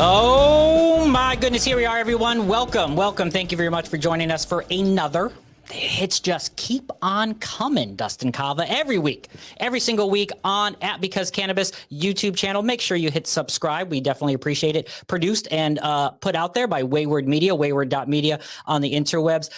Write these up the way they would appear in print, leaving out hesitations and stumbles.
Oh my goodness, here we are, everyone. Welcome. Thank you very much for joining us for another. The hits just keep on coming, Dustin Kava, every week, every single week on at Because Cannabis YouTube channel. Make sure you hit subscribe. We definitely appreciate it. Produced and put out there by Wayward Media, wayward.media on the interwebs.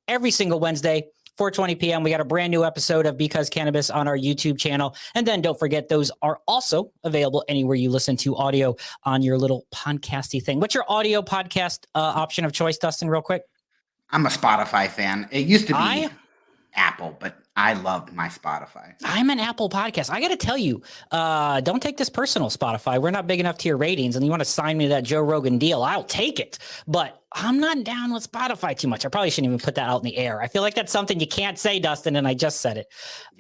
Every single Wednesday, 4:20 p.m. We got a brand new episode of Because Cannabis on our YouTube channel. And then don't forget, those are also available anywhere you listen to audio on your little podcasty thing. What's your audio podcast option of choice, Dustin, real quick? I'm a Spotify fan. It used to be Apple, but I love my Spotify. I'm an Apple podcast. I got to tell you, don't take this personal, Spotify. We're not big enough to your ratings, and you want to sign me that Joe Rogan deal, I'll take it. But I'm not down with Spotify too much. I probably shouldn't even put that out in the air. I feel like that's something you can't say, Dustin, and I just said it.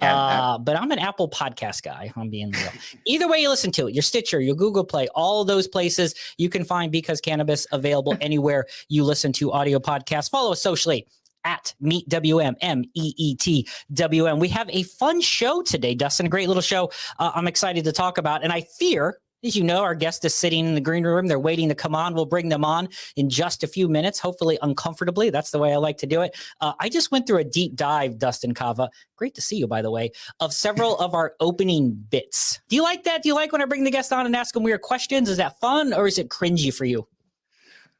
Yeah, but I'm an Apple podcast guy, if I'm being real. Either way you listen to it, your Stitcher, your Google Play, all of those places, you can find Because Cannabis available anywhere you listen to audio podcasts. Follow us socially at MeetWM, MEETWM. We have a fun show today, Dustin, a great little show I'm excited to talk about. And I fear, as you know, our guest is sitting in the green room. They're waiting to come on. We'll bring them on in just a few minutes, hopefully uncomfortably. That's the way I like to do it. I just went through a deep dive, Dustin Kava. Great to see you, by the way, of several of our opening bits. Do you like that? Do you like when I bring the guest on and ask them weird questions? Is that fun or is it cringy for you?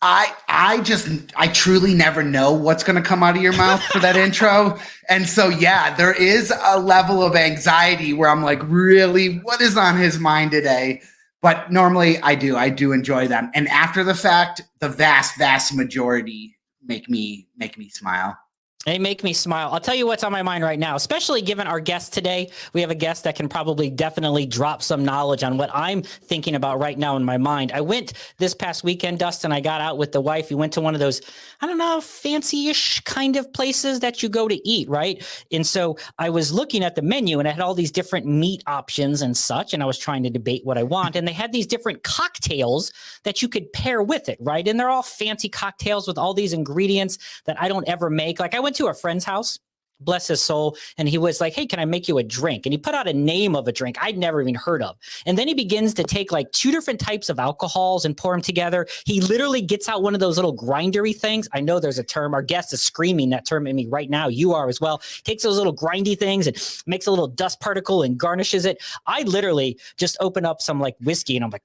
I truly never know what's going to come out of your mouth for that intro. And so, yeah, there is a level of anxiety where I'm like, really, what is on his mind today? But normally I do enjoy them. And after the fact, the vast majority make me smile. They make me smile. I'll tell you what's on my mind right now, especially given our guest today. We have a guest that can probably definitely drop some knowledge on what I'm thinking about right now in my mind. I went this past weekend, Dustin. I got out with the wife. We went to one of those, I don't know, fancy-ish kind of places that you go to eat, right? And so I was looking at the menu and I had all these different meat options and such, and I was trying to debate what I want. And they had these different cocktails that you could pair with it, right? And they're all fancy cocktails with all these ingredients that I don't ever make. Like I went to a friend's house, bless his soul, and he was like, hey, can I make you a drink? And he put out a name of a drink I'd never even heard of. And then he begins to take like two different types of alcohols and pour them together. He literally gets out one of those little grindery things. I know there's a term. Our guest is screaming that term at me right now. You are as well. Takes those little grindy things and makes a little dust particle and garnishes it. I literally just open up some like whiskey and I'm like,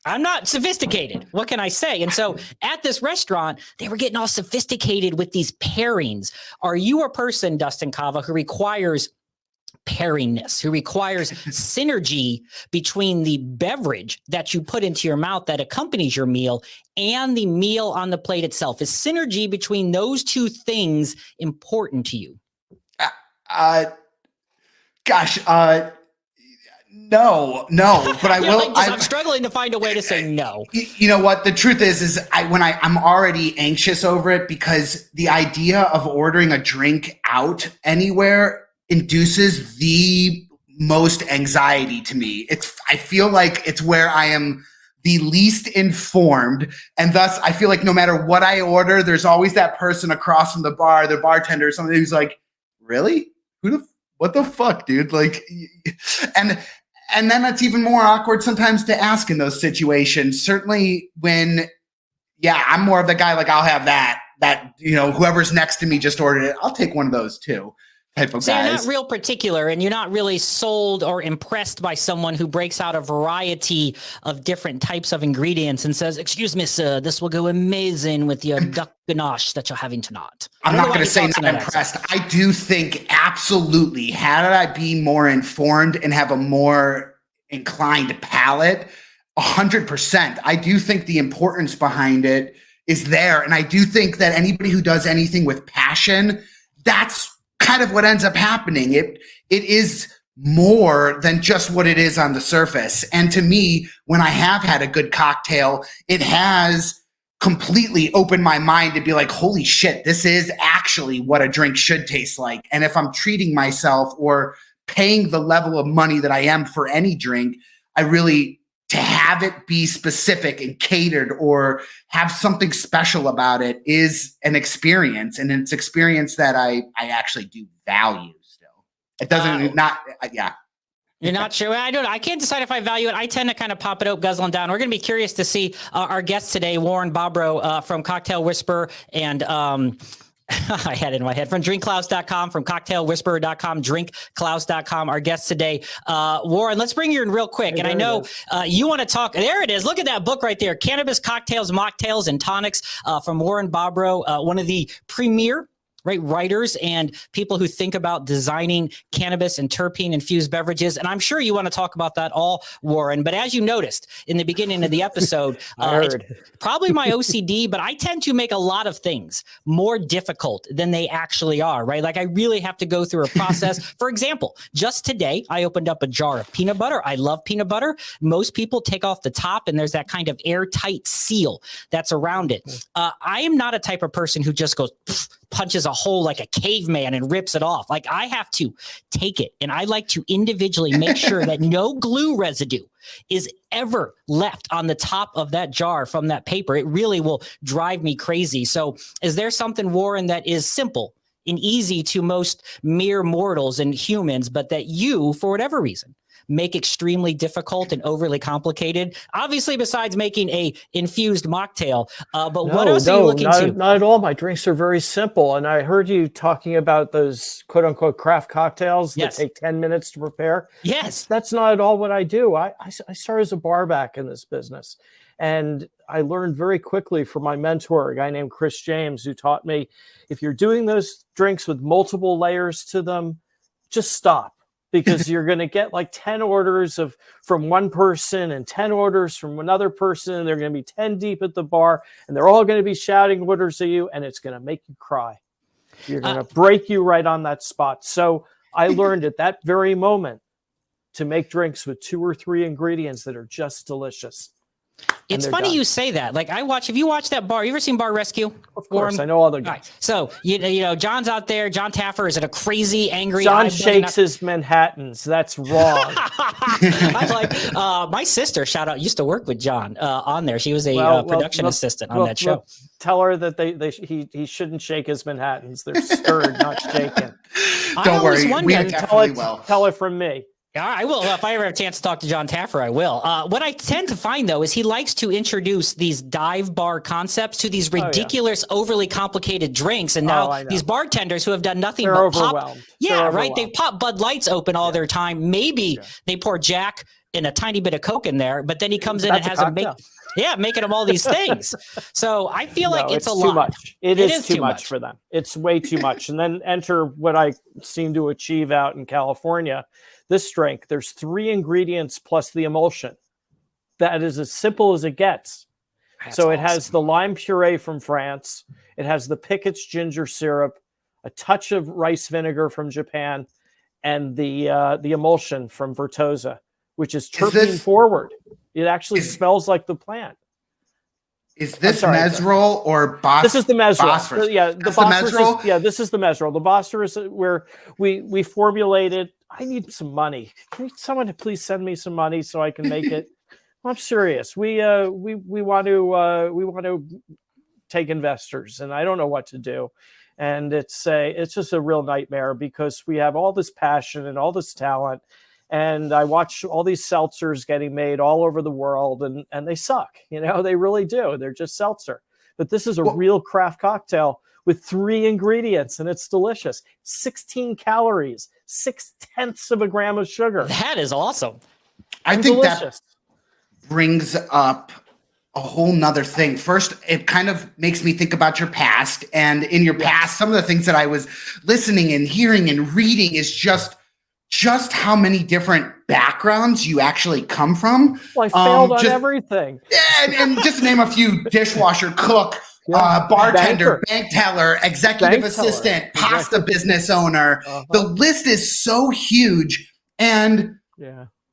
I'm not sophisticated. What can I say? And so at this restaurant, they were getting all sophisticated with these pairings. Are you a person, Dustin Kava, who requires pairingness, who requires synergy between the beverage that you put into your mouth that accompanies your meal and the meal on the plate itself? Is synergy between those two things important to you? No, but I will. Like I'm struggling to find a way to say no. You know what? The truth is I'm already anxious over it because the idea of ordering a drink out anywhere induces the most anxiety to me. I feel like it's where I am the least informed, and thus I feel like no matter what I order, there's always that person across from the bar, the bartender, or somebody who's like, "Really? What the fuck, dude?" Like, and then it's even more awkward sometimes to ask in those situations. Certainly when, I'm more of the guy, like, I'll have that, whoever's next to me just ordered it. I'll take one of those too. Type of so guys. You're not real particular and you're not really sold or impressed by someone who breaks out a variety of different types of ingredients and says, "Excuse me, sir, this will go amazing with your duck ganache that you're having tonight." I'm not going to say not impressed. I do think absolutely, had I be more informed and have a more inclined palate, 100%. I do think the importance behind it is there. And I do think that anybody who does anything with passion, that's kind of what ends up happening. It is more than just what it is on the surface. And to me, when I have had a good cocktail, it has completely opened my mind to be like, holy shit, this is actually what a drink should taste like. And if I'm treating myself or paying the level of money that I am for any drink, I really, to have it be specific and catered or have something special about it is an experience, and it's experience that I actually do value still. It doesn't You're not sure? I don't know. I can't decide if I value it. I tend to kind of pop it up, guzzle them down. We're going to be curious to see our guest today, Warren Bobrow from Cocktail Whisperer and I had it in my head from drinkklaus.com, from cocktailwhisperer.com, drinkklaus.com. Our guest today, Warren, let's bring you in real quick. And I know you want to talk. There it is. Look at that book right there. Cannabis Cocktails, Mocktails, and Tonics from Warren Bobrow, one of the premier writers and people who think about designing cannabis and terpene infused beverages. And I'm sure you want to talk about that all, Warren. But as you noticed in the beginning of the episode, it's probably my OCD, but I tend to make a lot of things more difficult than they actually are, right? Like I really have to go through a process. For example, just today, I opened up a jar of peanut butter. I love peanut butter. Most people take off the top and there's that kind of airtight seal that's around it. I am not a type of person who just goes, punches a hole like a caveman and rips it off. Like I have to take it and I like to individually make sure that no glue residue is ever left on the top of that jar from that paper. It really will drive me crazy. So is there something, Warren, that is simple and easy to most mere mortals and humans, but that you, for whatever reason, make extremely difficult and overly complicated? Obviously, besides making a infused mocktail, but what else are you looking to? Not at all. My drinks are very simple. And I heard you talking about those quote unquote craft cocktails that take 10 minutes to prepare. Yes. That's not at all what I do. I started as a barback in this business. And I learned very quickly from my mentor, a guy named Chris James, who taught me, if you're doing those drinks with multiple layers to them, just stop. Because you're going to get like 10 orders from one person and 10 orders from another person. And they're going to be 10 deep at the bar and they're all going to be shouting orders at you. And it's going to make you cry. You're going to break you right on that spot. So I learned at that very moment to make drinks with 2 or 3 ingredients that are just delicious. It's funny you say that. Like have you watched that Bar? You ever seen Bar Rescue? Of course, I know all the guys. Right. So you know, John's out there. John Taffer is at a crazy, angry. John shakes his Manhattans. That's wrong. I like my sister. Shout out. Used to work with John on there. She was a production assistant on that show. Tell her that he shouldn't shake his Manhattans. They're stirred, not shaken. Don't worry. We tell her from me. Yeah, I will. If I ever have a chance to talk to John Taffer, I will. What I tend to find, though, is he likes to introduce these dive bar concepts to these ridiculous, overly complicated drinks. And now these bartenders who have done nothing but pop. Yeah, right. They pop Bud Lights open all their time. Maybe they pour Jack and a tiny bit of Coke in there, but then he comes in and has making them all these things. So I feel like it's a lot. Too much. It is too much for them. It's way too much. And then enter what I seem to achieve out in California. This drink, there's 3 ingredients plus the emulsion. That is as simple as it gets. So it has the lime puree from France. It has the Pickett's ginger syrup, a touch of rice vinegar from Japan, and the emulsion from Vertosa, which is terpene forward. It actually smells like the plant. Is this Mesrol or Bos? This is the Mesrol. Phosphorus? The Mesrol. This is the Mesrol. The phosphorus where we formulated. I need some money. Can someone please send me some money so I can make it? I'm serious. We want to take investors, and I don't know what to do. And it's just a real nightmare because we have all this passion and all this talent. And I watch all these seltzers getting made all over the world, and they suck. You know, they really do. They're just seltzer. But this is a real craft cocktail with 3 ingredients, and it's delicious. 16 calories, 0.6 of a gram of sugar. That is awesome. I think that brings up a whole nother thing. First, it kind of makes me think about your past. And in your past, some of the things that I was listening and hearing and reading is just how many different backgrounds you actually come from. Well, I failed on everything. And just to name a few: dishwasher, cook, bartender, bank teller, executive assistant, pasta business owner. The list is so huge. And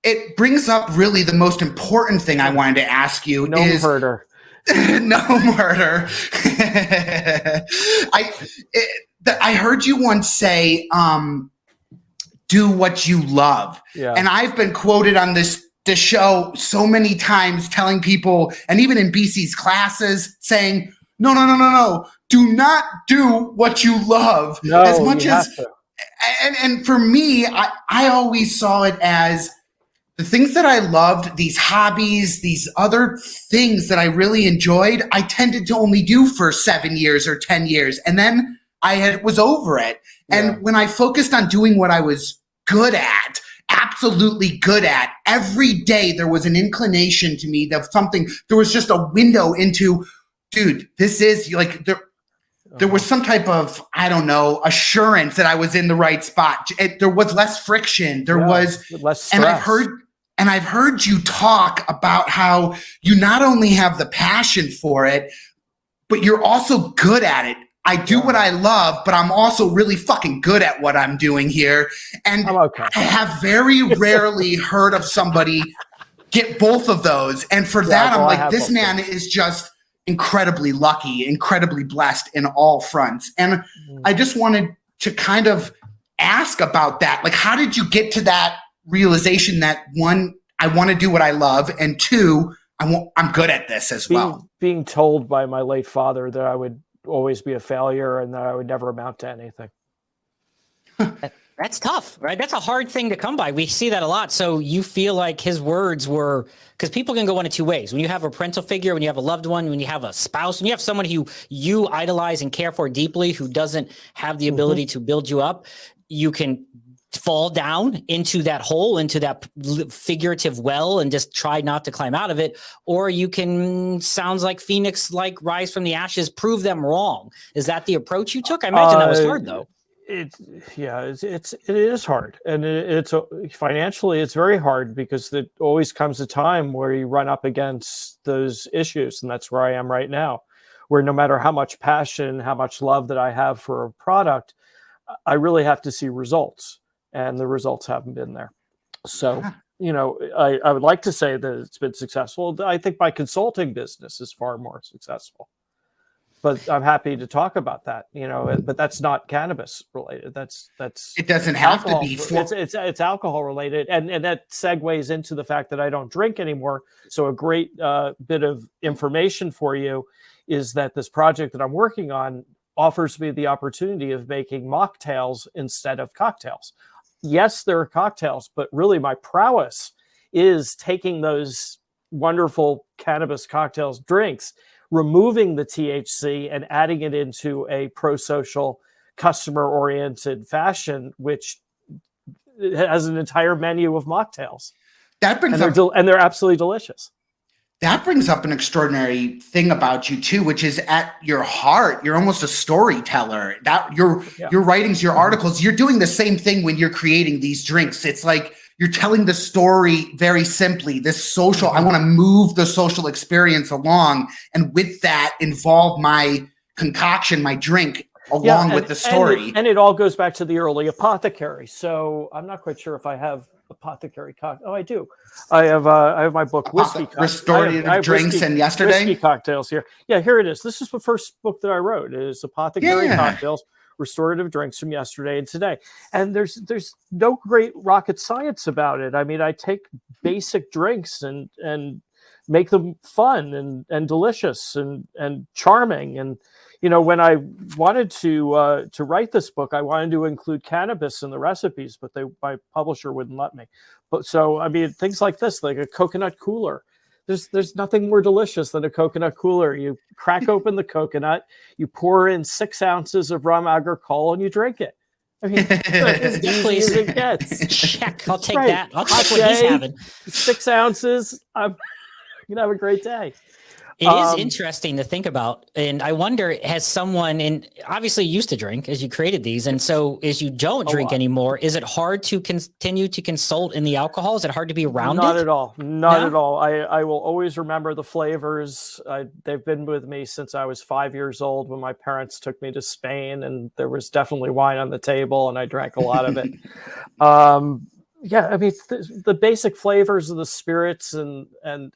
it brings up really the most important thing I wanted to ask you. No murder. No murder. I heard you once say, do what you love. Yeah. And I've been quoted on this show so many times telling people, and even in BC's classes, saying, no. Do not do what you love. No, as much as, and for me, I always saw it as the things that I loved, these hobbies, these other things that I really enjoyed, I tended to only do for 7 years or 10 years. And then was over it. And when I focused on doing what I was good at, absolutely good at, every day there was an inclination to me that something, there was just a window into, dude, this is like, there was some type of, I don't know, assurance that I was in the right spot. There was less friction. There was less stress. And I've heard you talk about how you not only have the passion for it, but you're also good at it. I do what I love, but I'm also really fucking good at what I'm doing here. And I have very rarely heard of somebody get both of those. And for that, I'm like, this man is just incredibly lucky, incredibly blessed in all fronts. And I just wanted to kind of ask about that. Like, how did you get to that realization that, one, I want to do what I love, and two, I'm good at this as well? Being told by my late father that I would always be a failure and that I would never amount to anything. That's tough, right? That's a hard thing to come by. We see that a lot. So you feel like his words were, because people can go one of two ways. When you have a parental figure, when you have a loved one, when you have a spouse, when you have someone who you idolize and care for deeply, who doesn't have the ability to build you up, you can fall down into that hole, into that figurative well, and just try not to climb out of it. Or you can, sounds like Phoenix, like rise from the ashes, prove them wrong. Is that the approach you took? I imagine that was hard though. It is hard, and it's financially it's very hard, because it always comes a time where you run up against those issues, and that's where I am right now, where no matter how much passion, how much love that I have for a product, I really have to see results, and the results haven't been there. So, I would like to say that it's been successful. I think my consulting business is far more successful. But I'm happy to talk about that, but that's not cannabis related. That's it doesn't have to be. It's alcohol related. And that segues into the fact that I don't drink anymore. So a great bit of information for you is that this project that I'm working on offers me the opportunity of making mocktails instead of cocktails. Yes, there are cocktails, but really my prowess is taking those wonderful cannabis cocktails drinks, removing the THC and adding it into a pro-social, customer-oriented fashion, which has an entire menu of mocktails. That brings up, and they're absolutely delicious. That brings up an extraordinary thing about you too, which is at your heart, you're almost a storyteller. That your writings, your articles, you're doing the same thing when you're creating these drinks. It's like you're telling the story very simply. This social, I want to move the social experience along, and with that, involve my concoction, my drink, along with the story. And it all goes back to the early apothecary. So I'm not quite sure if I have apothecary cocktail. Oh, I do. I have my book, Whiskey Restorative Drinks and Yesterday. Whiskey Cocktails here. Yeah, here it is. This is the first book that I wrote. It is Apothecary Cocktails, Restorative Drinks from Yesterday and Today. And there's no great rocket science about it. I mean, I take basic drinks and make them fun and delicious and charming. And when I wanted to write this book, I wanted to include cannabis in the recipes, but my publisher wouldn't let me. But so, I mean, things like this, like a coconut cooler. There's nothing more delicious than a coconut cooler. You crack open the coconut, you pour in 6 ounces of rum agricole, and you drink it. I mean, as easy as it gets. Check. I'll take that. I'll take what he's having. 6 ounces. I'm gonna have a great day. It is interesting to think about. And I wonder, has someone, and obviously you used to drink as you created these, and so as you don't drink anymore, is it hard to continue to consult in the alcohol? Is it hard to be around Not it? at all. Not at all. I will always remember the flavors. They've been with me since I was 5 years old, when my parents took me to Spain, and there was definitely wine on the table, and I drank a lot of it. Yeah, I mean, the basic flavors of the spirits and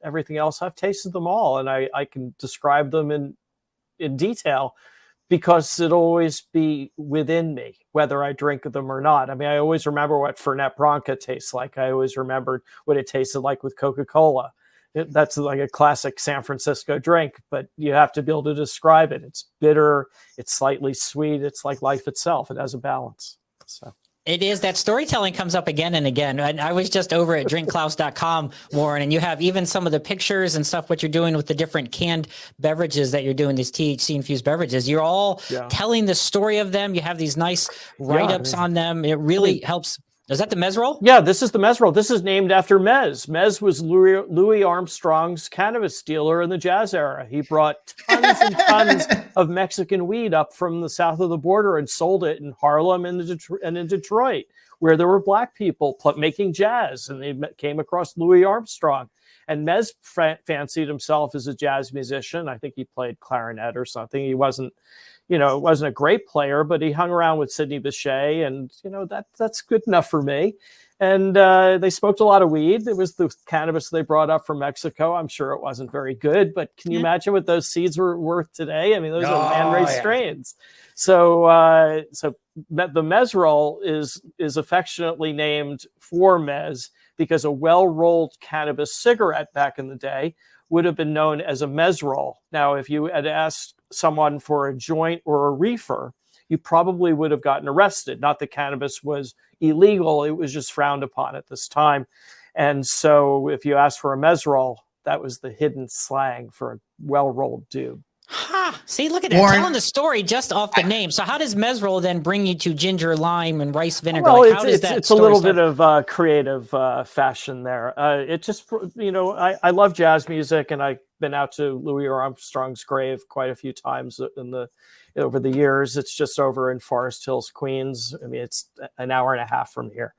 everything else, I've tasted them all, and I can describe them in detail, because it'll always be within me, whether I drink them or not. I mean, I always remember what Fernet Branca tastes like. I always remembered what it tasted like with Coca-Cola. That's like a classic San Francisco drink, but you have to be able to describe it. It's bitter, it's slightly sweet, it's like life itself. It has a balance. So. It is. That storytelling comes up again and again. And I was just over at drinkklaus.com, Warren, and you have even some of the pictures and stuff, what you're doing with the different canned beverages that you're doing, these THC infused beverages. You're all telling the story of them. You have these nice write-ups on them. It really helps. Is that the Mezrol? Yeah, this is the Mezrol. This is named after Mez. Mez was Louis Armstrong's cannabis dealer in the jazz era. He brought tons and tons of Mexican weed up from the south of the border and sold it in Harlem and in Detroit, where there were black people making jazz, and they came across Louis Armstrong. And Mez fancied himself as a jazz musician. I think he played clarinet or something. He wasn't a great player, but he hung around with Sidney Bechet, and that's good enough for me. And they smoked a lot of weed. It was the cannabis they brought up from Mexico. I'm sure it wasn't very good, but can you imagine what those seeds were worth today? I mean, those are man-raised strains. So the Mezrol is affectionately named for Mez because a well-rolled cannabis cigarette back in the day would have been known as a Mezrol. Now, if you had asked someone for a joint or a reefer, you probably would have gotten arrested. Not that cannabis was illegal, it was just frowned upon at this time. And so if you asked for a Mezrol, that was the hidden slang for a well-rolled doob. See, look at that. Warren, telling the story just off the name. So how does Mezrol then bring you to ginger, lime, and rice vinegar? Well, it's a little bit of creative fashion there. It just, I love jazz music, and I've been out to Louis Armstrong's grave quite a few times over the years. It's just over in Forest Hills, Queens. I mean, it's an hour and a half from here.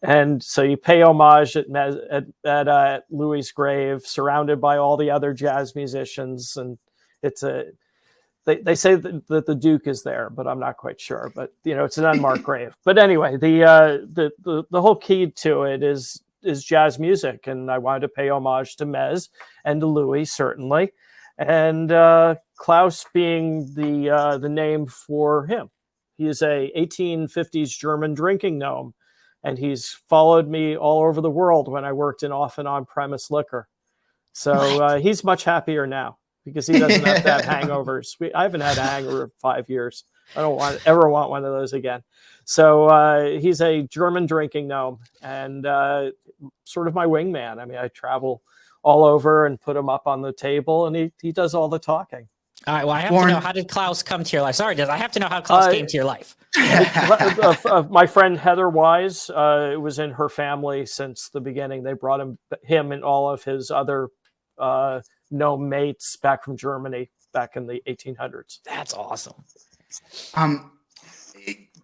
And so you pay homage at Louis' grave, surrounded by all the other jazz musicians, and they say that the Duke is there, but I'm not quite sure. But it's an unmarked grave. But anyway, the whole key to it is jazz music, and I wanted to pay homage to Mez and to Louis, certainly, and Klaus being the name for him. He is a 1850s German drinking gnome, and he's followed me all over the world when I worked in off and on-premise liquor. So he's much happier now, because he doesn't have to have hangovers. I haven't had a hangover in 5 years. I don't ever want one of those again. So he's a German drinking gnome and sort of my wingman. I mean, I travel all over and put him up on the table, and he does all the talking. All right. Well, I have to know, how did Klaus come to your life? Sorry, I have to know how Klaus came to your life. My friend Heather Wise, it was in her family since the beginning. They brought him and all of his other gnome mates back from Germany back in the 1800s. That's awesome.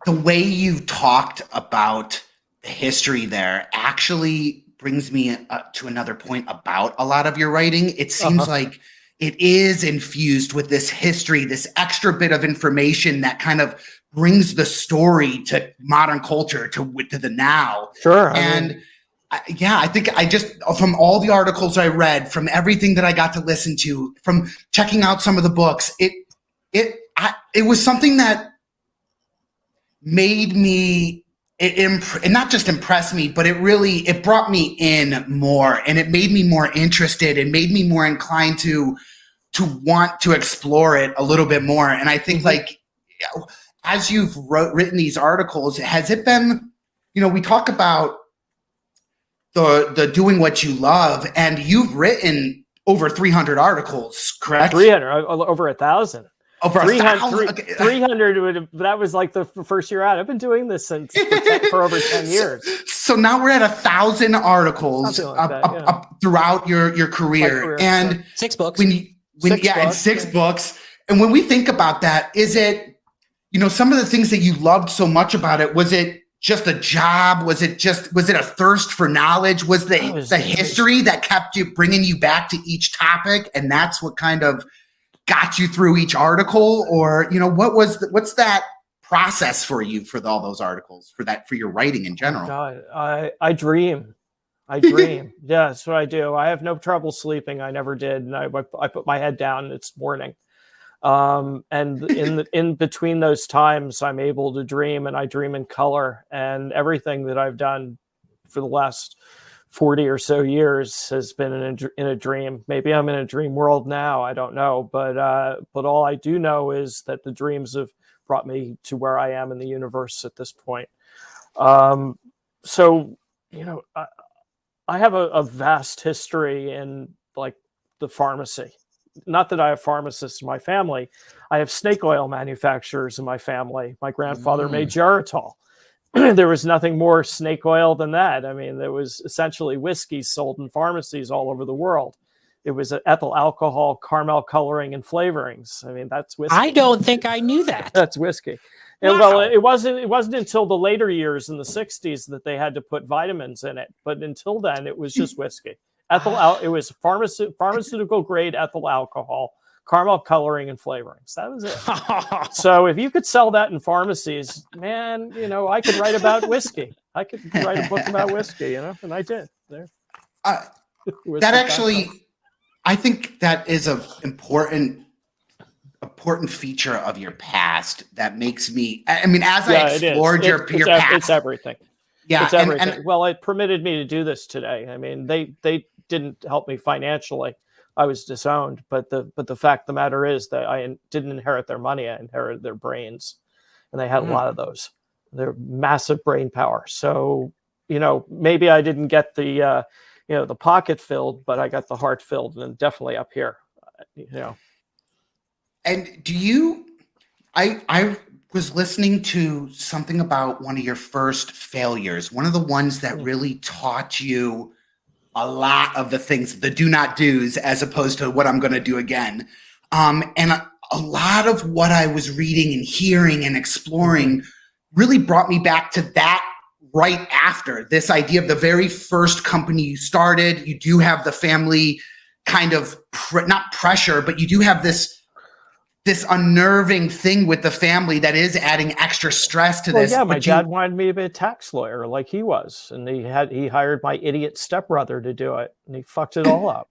The way you've talked about the history there actually brings me to another point about a lot of your writing. It seems like it is infused with this history, this extra bit of information that kind of brings the story to modern culture, to the now. Sure. I think I just, from all the articles I read, from everything that I got to listen to, from checking out some of the books, it was something that made me, it not just impressed me, but it brought me in more, and it made me more interested and made me more inclined to want to explore it a little bit more. And I think, like, as you've written these articles, has it been, we talk about the doing what you love, and you've written over 300 articles, correct? 300, over 1,000. Over 300, 300 that was like the first year out. I've been doing this for over 10 years. So now we're at 1,000 articles throughout your career, and 6 books. And 6 books. And when we think about that, is it, some of the things that you loved so much about it, was it just a job? Was it a thirst for knowledge? Was the history that kept you, bringing you back to each topic, and that's what kind of got you through each article? Or, what's that process for you for all those articles, for your writing in general? God, I dream. Yeah, that's what I do. I have no trouble sleeping. I never did. And I put my head down, it's morning. And in between those times, I'm able to dream, and I dream in color, and everything that I've done for the last 40 or so years has been in a dream. Maybe I'm in a dream world now. I don't know. But all I do know is that the dreams have brought me to where I am in the universe at this point. So, I have a vast history in like the pharmacy. Not that I have pharmacists in my family. I have snake oil manufacturers in my family. My grandfather made Geritol. There was nothing more snake oil than that. I mean, there was essentially whiskey sold in pharmacies all over the world. It was ethyl alcohol, caramel coloring, and flavorings. I mean, that's whiskey. I don't think I knew that. That's whiskey. And Wow. well, it wasn't until the later years in the 60s that they had to put vitamins in it. But until then, it was just whiskey. It was pharmaceutical grade ethyl alcohol, caramel coloring, and flavorings. That was it. So if you could sell that in pharmacies, man, I could write about whiskey. I could write a book about whiskey, and I did. There. That actually, I think that is an important feature of your past that makes me. I mean, as I explored your past, it's everything. Yeah, it's everything. Well, it permitted me to do this today. I mean, they didn't help me financially. I was disowned, but the fact of the matter is that I didn't inherit their money. I inherited their brains, and they had a lot of those. They're massive brain power. So, maybe I didn't get the the pocket filled, but I got the heart filled, and definitely up here, And do you? I was listening to something about one of your first failures. One of the ones that really taught you a lot of the things, the do not do's, as opposed to what I'm going to do again. And a lot of what I was reading and hearing and exploring really brought me back to that right after this idea of the very first company you started. You do have the family kind of not pressure, but you do have this unnerving thing with the family that is adding extra stress to this. Yeah, my dad wanted me to be a tax lawyer like he was, and he hired my idiot stepbrother to do it, and he fucked it all up.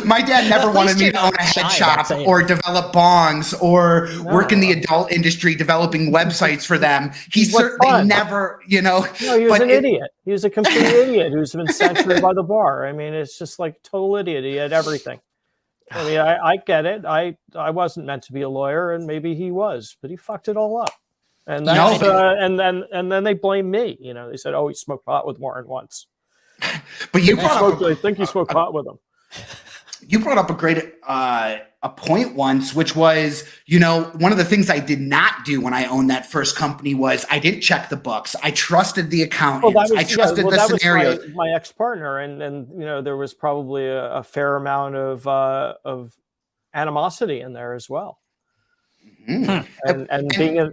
My dad never wanted me to own a head shop or develop bongs or work in the adult industry developing websites for them. He certainly never, No, he was an idiot. He was a complete idiot who's been censured by the bar. I mean, it's just like total idiot. He had everything. I mean, I get it. I wasn't meant to be a lawyer, and maybe he was, but he fucked it all up. And that's, and then they blame me. They said, "Oh, he smoked pot with Warren once." But I think you smoked pot with him. You brought up a great a point once, which was, one of the things I did not do when I owned that first company was I didn't check the books. I trusted the accountants. I trusted the scenarios. Was my ex-partner, and there was probably a fair amount of animosity in there as well. And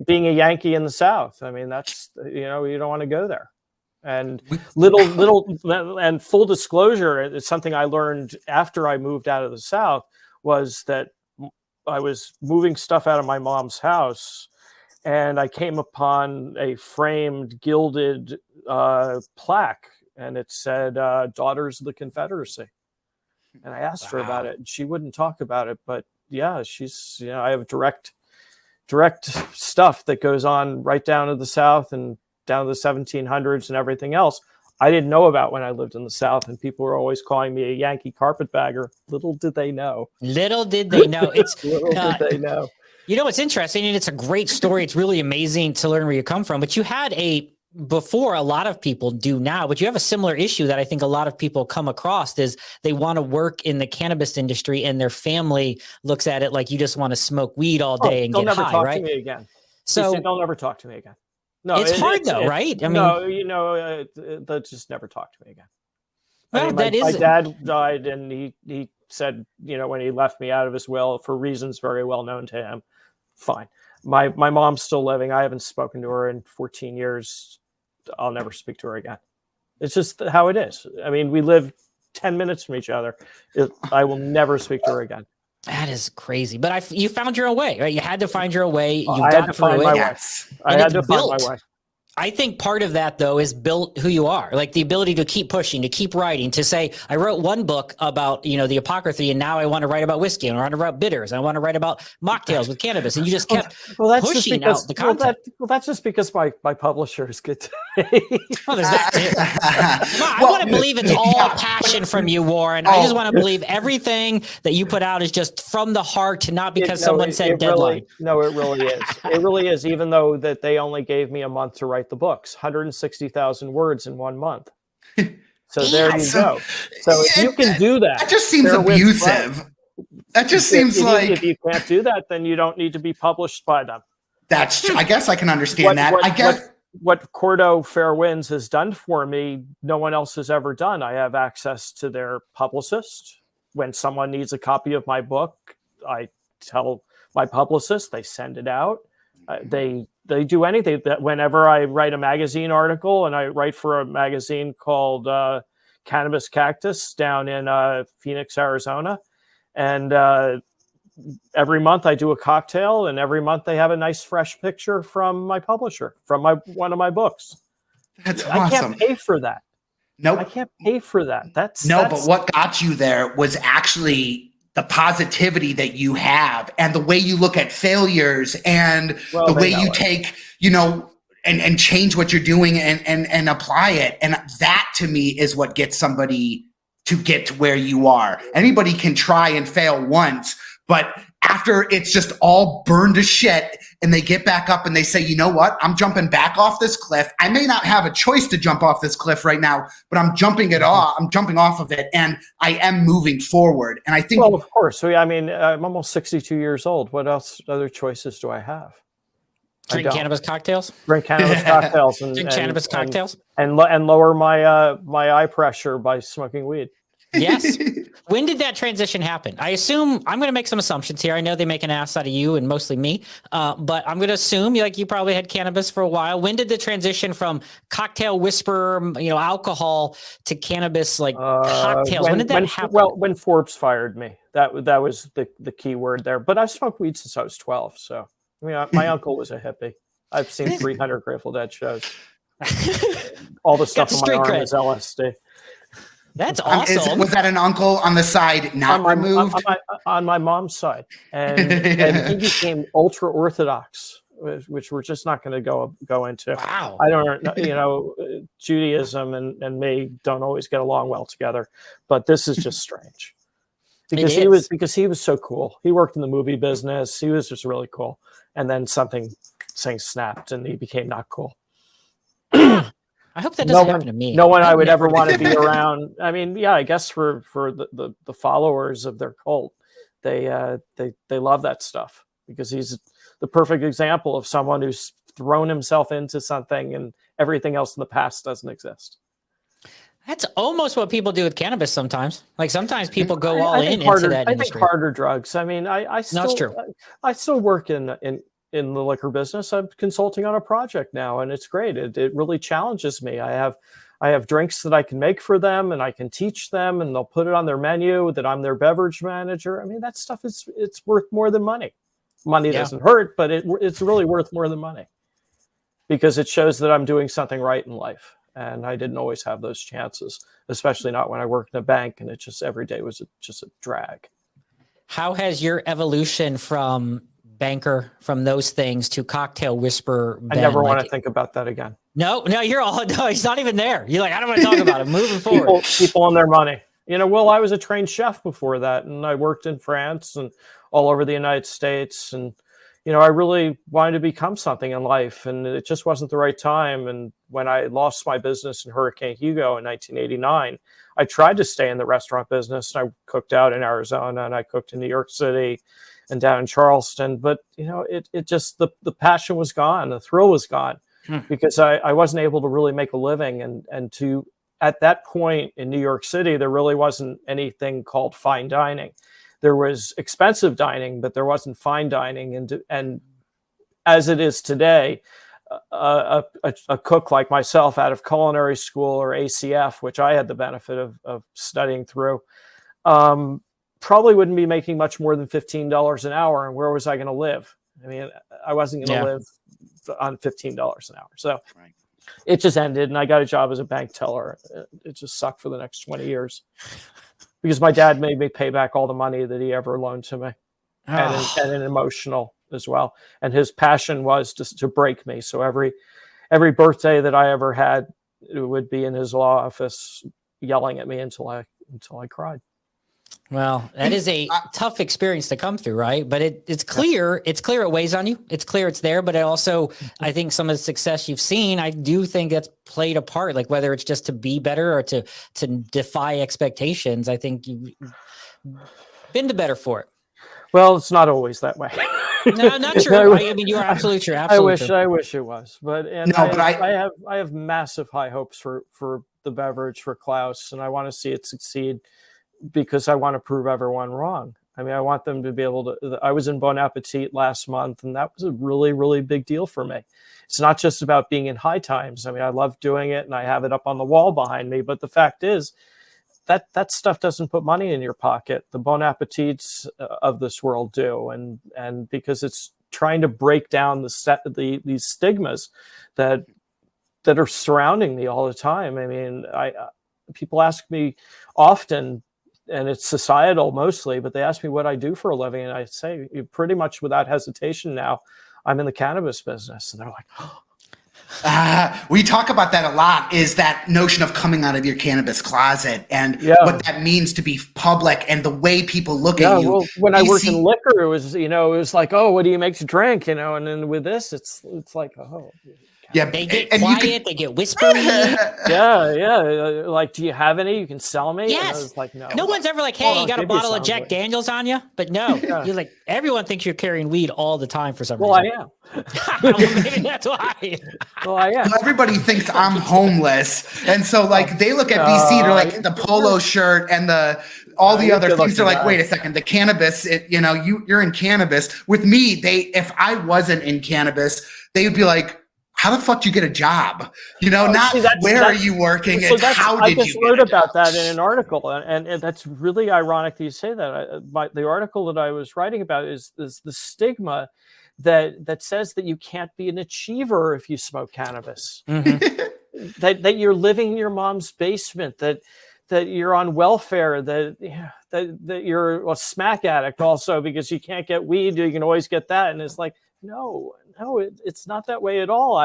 being a Yankee in the South, I mean, that's you don't want to go there. And and full disclosure, it's something I learned after I moved out of the South, was that I was moving stuff out of my mom's house, and I came upon a framed gilded plaque, and it said "Daughters of the Confederacy." And I asked her about it, and she wouldn't talk about it. But yeah, she's I have direct stuff that goes on right down to the South and down to the 1700s and everything else I didn't know about when I lived in the South, and people were always calling me a Yankee carpetbagger. Little did they know. Little did they know. It's little did they know. It's interesting, and it's a great story. It's really amazing to learn where you come from. But you had before a lot of people do now, but you have a similar issue that I think a lot of people come across is they want to work in the cannabis industry, and their family looks at it like you just want to smoke weed all day and get high, right? They'll never talk to me again. So they'll never talk to me again. No, it's hard though, right? I mean, they'll just never talk to me again. Well, my dad died, and he said, when he left me out of his will for reasons very well known to him. Fine. My mom's still living. I haven't spoken to her in 14 years. I'll never speak to her again. It's just how it is. I mean, we live 10 minutes from each other. I will never speak to her again. That is crazy. But you found your own way, right? You had to find your own way. You I got had to find my way. I had to find my way. I think part of that, though, is built who you are, like the ability to keep pushing, to keep writing, to say, I wrote one book about, the apocryphy, and now I want to write about whiskey, and I want to write bitters. I want to write about mocktails with cannabis. And you just kept pushing out the content. That's just because my publisher is good to me. Well, there's that too. I want to believe it's all passion from you, Warren. I just want to believe everything that you put out is just from the heart, not because someone said deadline. It really is. It really is, even though that they only gave me a month to write write the books, 160,000 words in 1 month. So there you go. So if you can do that just seems abusive. That just seems like if you can't do that, then you don't need to be published by them. I guess I can understand that. I guess what Cordo Fair Winds has done for me, no one else has ever done. I have access to their publicist. When someone needs a copy of my book, I tell my publicist, they send it out. They do anything. That whenever I write a magazine article, and I write for a magazine called Cannabis Cactus down in Phoenix, Arizona, and every month I do a cocktail, and every month they have a nice fresh picture from my publisher, from one of my books. That's awesome. I can't pay for that. Nope. I can't pay for that. That's but what got you there was actually the positivity that you have and the way you look at failures and the way you take, and change what you're doing and apply it. And that to me is what gets somebody to get to where you are. Anybody can try and fail once, but after it's just all burned to shit and they get back up and they say, you know what, I'm jumping back off this cliff. I may not have a choice to jump off this cliff right now, but I'm jumping off of it, and I am moving forward. And I think, well, of course. I mean, I'm almost 62 years old. What other choices do I have? Drink cannabis cocktails. Drink cannabis cocktails and drink cannabis cocktails and lower my eye pressure by smoking weed. Yes. When did that transition happen? I assume, I'm going to make some assumptions here. I know they make an ass out of you and mostly me, but I'm going to assume you probably had cannabis for a while. When did the transition from cocktail whisperer, alcohol to cannabis cocktails? When did that happen? Well, when Forbes fired me, that was the key word there. But I've smoked weed since I was 12. So my uncle was a hippie. I've seen 300 Grateful Dead shows. All the stuff on my arm is LSD. That's awesome. Was that an uncle on the side not removed? On my mom's side. And he became ultra Orthodox, which we're just not going to go into. Wow. I don't, Judaism and me don't always get along well together, but this is just strange. Because he was so cool. He worked in the movie business. He was just really cool. And then something snapped and he became not cool. I hope that doesn't happen to me. No one I would ever want to be around. I mean, yeah, I guess for the followers of their cult, they love that stuff because he's the perfect example of someone who's thrown himself into something and everything else in the past doesn't exist. That's almost what people do with cannabis sometimes. Like sometimes people go all in into that industry. I think harder drugs. I mean, I still work in the liquor business. I'm consulting on a project now, and it's great. It really challenges me. I have drinks that I can make for them, and I can teach them, and they'll put it on their menu that I'm their beverage manager. I mean, that stuff it's worth more than money. Money doesn't hurt, but it's really worth more than money because it shows that I'm doing something right in life. And I didn't always have those chances, especially not when I worked in a bank, and it just every day was just a drag. How has your evolution from banker, from those things to cocktail whisperer been? I never want to think about that again. No, he's not even there. You're like, I don't want to talk about it. Moving forward. People and their money. Well, I was a trained chef before that, and I worked in France and all over the United States, and I really wanted to become something in life, and it just wasn't the right time. And when I lost my business in Hurricane Hugo in 1989, I tried to stay in the restaurant business. I cooked out in Arizona, and I cooked in New York City and down in Charleston. But, it just, the passion was gone. The thrill was gone because I wasn't able to really make a living. And at that point in New York City, there really wasn't anything called fine dining. There was expensive dining, but there wasn't fine dining. And as it is today, a cook like myself out of culinary school or ACF, which I had the benefit of studying through, probably wouldn't be making much more than $15 an hour. And where was I going to live? I mean, I wasn't going to live on $15 an hour. So it just ended, and I got a job as a bank teller. It just sucked for the next 20 years. Because my dad made me pay back all the money that he ever loaned to me, and an emotional as well. And his passion was just to break me. So every birthday that I ever had, it would be in his law office yelling at me until I cried. Well, that is a tough experience to come through, right? But it's clear it weighs on you. It's clear it's there, but it also, I think some of the success you've seen, I do think that's played a part, like whether it's just to be better or to defy expectations. I think you've been the better for it. Well, it's not always that way. No, not true. I mean, you are absolutely true. Absolutely true. I wish it was, but I have massive high hopes for the beverage, for Klaus, and I want to see it succeed because I want to prove everyone wrong. I mean, I want them to be able to. I was in Bon Appetit last month, and that was a really, really big deal for me. It's not just about being in High Times. I mean, I love doing it, and I have it up on the wall behind me. But the fact is, that stuff doesn't put money in your pocket. The Bon Appetits of this world do, and because it's trying to break down these stigmas that are surrounding me all the time. I mean, people ask me often, and it's societal mostly, but they ask me what I do for a living, and I say pretty much without hesitation now, I'm in the cannabis business, and they're like, oh. We talk about that a lot, is that notion of coming out of your cannabis closet and what that means to be public and the way people look at you. Well, when I worked in liquor, it was like, oh, what do you make to drink? And then with this, it's like, oh. Yeah, they get quiet, they get whispery. yeah. Like, do you have any you can sell me? Yes. And I was like, no. No one's ever like, hey, you got a bottle of Jack Daniels on you? But no, you're like, everyone thinks you're carrying weed all the time for some reason. Well, I am. Maybe that's why. Well, I am. Well, everybody thinks I'm homeless, and so like they look at BC, they're like the polo shirt and all the other things. They're like, wait a second, the cannabis. You're in cannabis. With me, if I wasn't in cannabis, they would be like, how the fuck do you get a job? Where are you working? So how did you? I just wrote about that in an article, and that's really ironic that you say that. The article that I was writing about is the stigma that says that you can't be an achiever if you smoke cannabis. Mm-hmm. that you're living in your mom's basement. That you're on welfare. That you're a smack addict also because you can't get weed. You can always get that, and it's like no, it's not that way at all.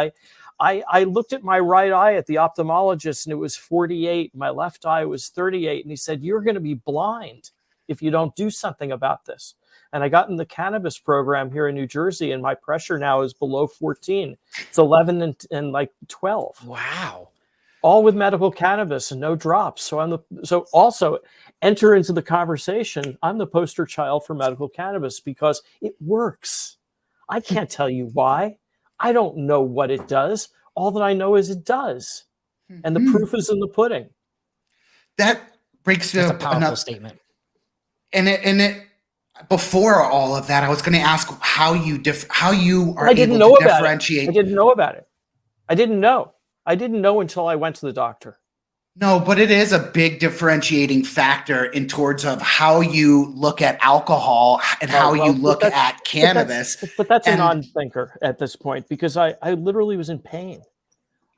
I looked at my right eye at the ophthalmologist and it was 48. My left eye was 38. And he said, you're going to be blind if you don't do something about this. And I got in the cannabis program here in New Jersey, and my pressure now is below 14. It's 11 and like 12. Wow. All with medical cannabis and no drops. So also enter into the conversation. I'm the poster child for medical cannabis because it works. I can't tell you why. I don't know what it does. All that I know is it does. And the proof is in the pudding. That breaks That's a powerful statement. And it before all of that, I was going to ask how you are able to differentiate. I didn't know about it. I didn't know. I didn't know until I went to the doctor. No, but it is a big differentiating factor in towards of how you look at alcohol and how you look at cannabis. But that's a non-thinker at this point, because I literally was in pain.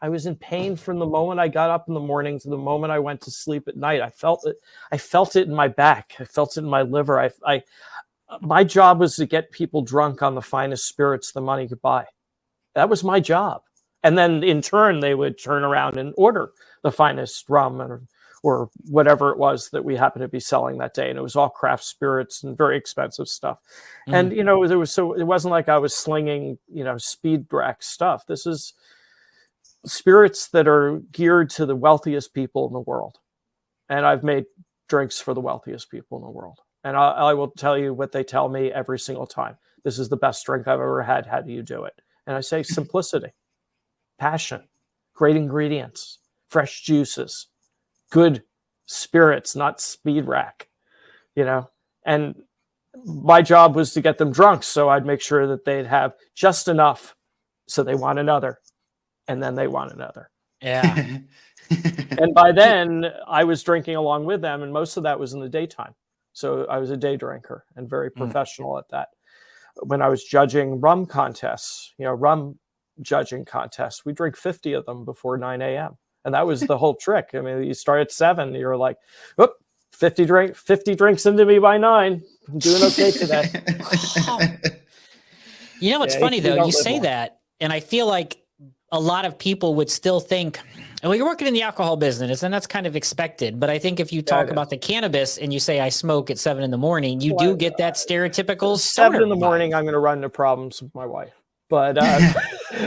I was in pain from the moment I got up in the morning to the moment I went to sleep at night. I felt it. I felt it in my back. I felt it in my liver. My job was to get people drunk on the finest spirits the money could buy. That was my job. And then in turn, they would turn around and order the finest rum or whatever it was that we happened to be selling that day. And it was all craft spirits and very expensive stuff. And, it wasn't like I was slinging, speed rack stuff. This is spirits that are geared to the wealthiest people in the world. And I've made drinks for the wealthiest people in the world. And I will tell you what they tell me every single time. This is the best drink I've ever had. How do you do it? And I say simplicity, passion, great ingredients, fresh juices, good spirits, not speed rack, and my job was to get them drunk. So I'd make sure that they'd have just enough. So they want another, and then they want another. Yeah. And by then I was drinking along with them. And most of that was in the daytime. So I was a day drinker and very professional at that. When I was judging rum contests, rum judging contests, we drink 50 of them before 9 a.m. And that was the whole trick. I mean, you start at 7, you're like, whoop, 50 drinks into me by 9. I'm doing okay today. What's funny though, you say that, and I feel like a lot of people would still think, Well, you're working in the alcohol business, and that's kind of expected. But I think if you talk about the cannabis and you say I smoke at 7 a.m, you do get that stereotypical 7 in the morning. I'm going to run into problems with my wife. But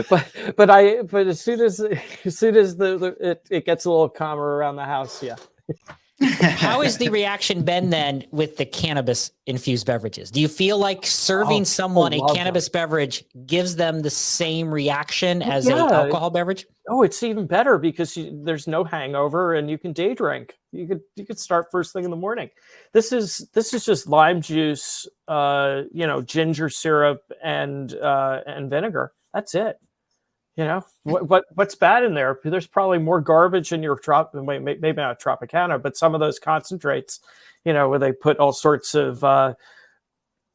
but as soon as it gets a little calmer around the house, yeah. How has the reaction been then with the cannabis infused beverages? Do you feel like serving someone a cannabis beverage gives them the same reaction as a alcohol beverage? Oh, it's even better because there's no hangover and you can day drink. You could start first thing in the morning. This is just lime juice, ginger syrup and vinegar. That's it. What's bad in there? There's probably more garbage in your maybe not Tropicana, but some of those concentrates, where they put all sorts of